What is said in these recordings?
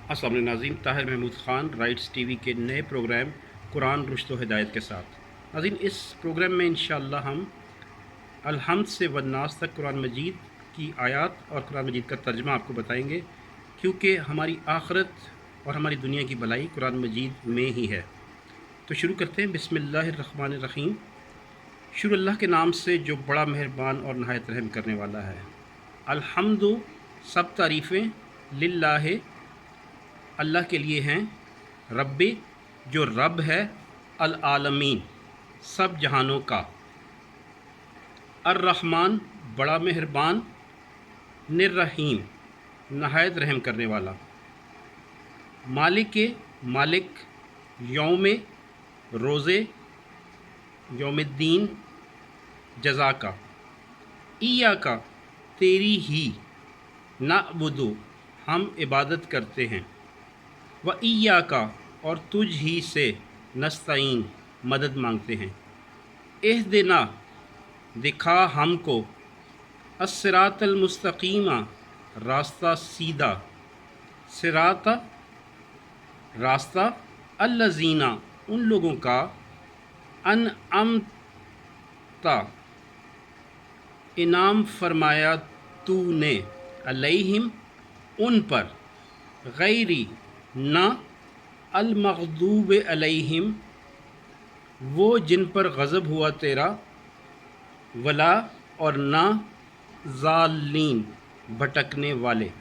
अस्सलाम वालेकुम नाज़रीन, ताहिर महमूद ख़ान राइट्स टीवी के नए प्रोग्राम कुरान रुश्द व हिदायत के साथ। नाज़रीन, इस प्रोग्राम में इंशाअल्लाह हम अल-हम्द से वन्नास तक कुरान मजीद की आयत और कुरान मजीद का तर्जुमा आपको बताएंगे, क्योंकि हमारी आखिरत और हमारी दुनिया की भलाई कुरान मजीद में ही है। तो शुरू करते हैं। बिस्मिल्लाहिर्रहमानिर्रहीम। शुरू अल्लाह के नाम से जो बड़ा मेहरबान और नहायत रहम करने वाला है। अल्हम्दु, सब तारीफ़ें, लिल्लाह, अल्लाह के लिए हैं। रब्बी, जो रब है, अल आलमीन, सब जहानों का। अर्रहमान, बड़ा मेहरबान। निर्रहीम, नहायत रहम करने वाला। मालिक, मालिक। यौम, रोज़े, यौमिद्दीन, जज़ा का। ईया का, तेरी ही। नअबुदु, हम इबादत करते हैं। व ईया का, और तुझ ही से। नस्तईन, मदद मांगते हैं। इहदिना, दिखा हमको। अस्सिरातल मुस्तकीमा, रास्ता सीधा। सिराता, रास्ता। अल्लज़ीना, उन लोगों का। अनअमता, इनाम फरमाया तूने। अलैहिम, उन पर। गैरी, ना। अलमग़दूब अलैहिम, वो जिन पर गज़ब हुआ तेरा। वला, और ना। ज़ालीन, भटकने वाले।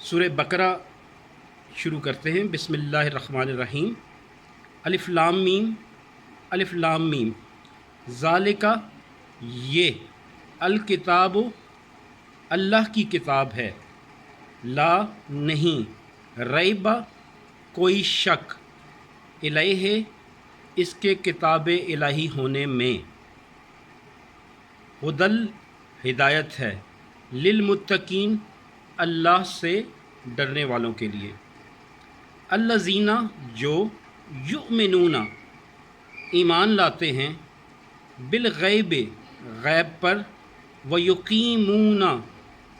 सूरह बकरा शुरू करते हैं। बिस्मिल्लाहिर्रहमानिर्रहीम। अलिफ लाम मीम, अलिफ लाम मीम। ज़ालिका, ये। अल किताब, अल्लाह की किताब है। ला, नहीं। रैबा, कोई शक। इलैहि, इसके किताब इलाही होने में। हुदल, हिदायत है। लिलमुत्तकीन, अल्लाह से डरने वालों के लिए। अल्लज़ीना, जो। युमिनूना, ईमान लाते हैं। बिलगैब, गैब पर। व युकीमूना,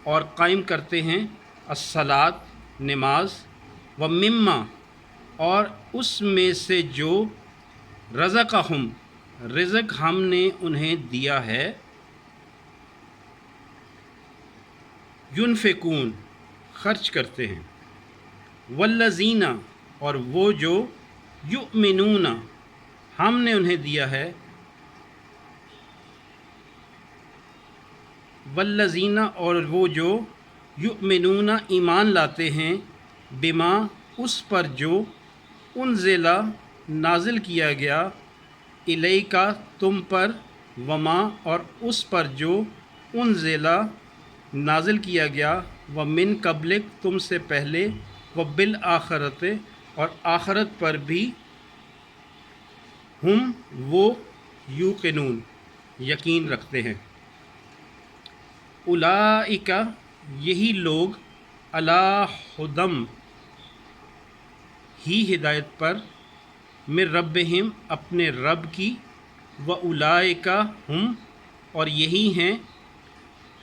और कायम करते हैं। अस्सलात, नमाज। व मिम्मा, और उसमें से जो। रज़क़हुम, रिज़्क़ हमने उन्हें दिया है। युनफ़िकून, खर्च करते हैं। वल्लज़ीना, और वो जो। युमिनूना, हमने उन्हें दिया है। वल्लज़ीना, और वो जो। युमिनूना, ईमान लाते हैं। बिमा, उस पर जो। उनज़िला, नाजिल किया गया। इलैका, तुम पर। वमा, और उस पर जो। उनज़िला, नाजिल किया गया। व मिन कब्लिक, तुमसे पहले। व बिल आखरत, और आखरत पर भी। हम, वो। यूक़िनून, यकीन रखते हैं। उलाइका, यही लोग। अला हुदम, ही हिदायत पर। मिर रब्बिहिम, अपने रब की। व उलाइका हम, और यही हैं।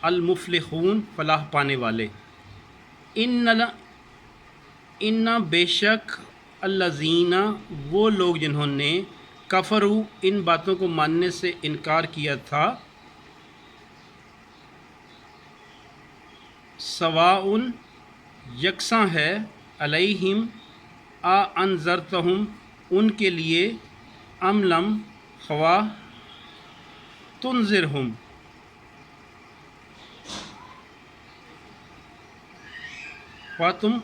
अल-मुफ़्लिहून, फलाह पाने वाले। इन्ना, बेशक। अल्लज़ीना, वो लोग जिन्होंने। कफ़रू, इन बातों को मानने से इनकार किया था। सवाउन, यकसां है। अलैहिम, आ अनज़रतहुम, उनके लिए। अमलम, ख्वा। तुनज़िरहुम, ख्वा तुम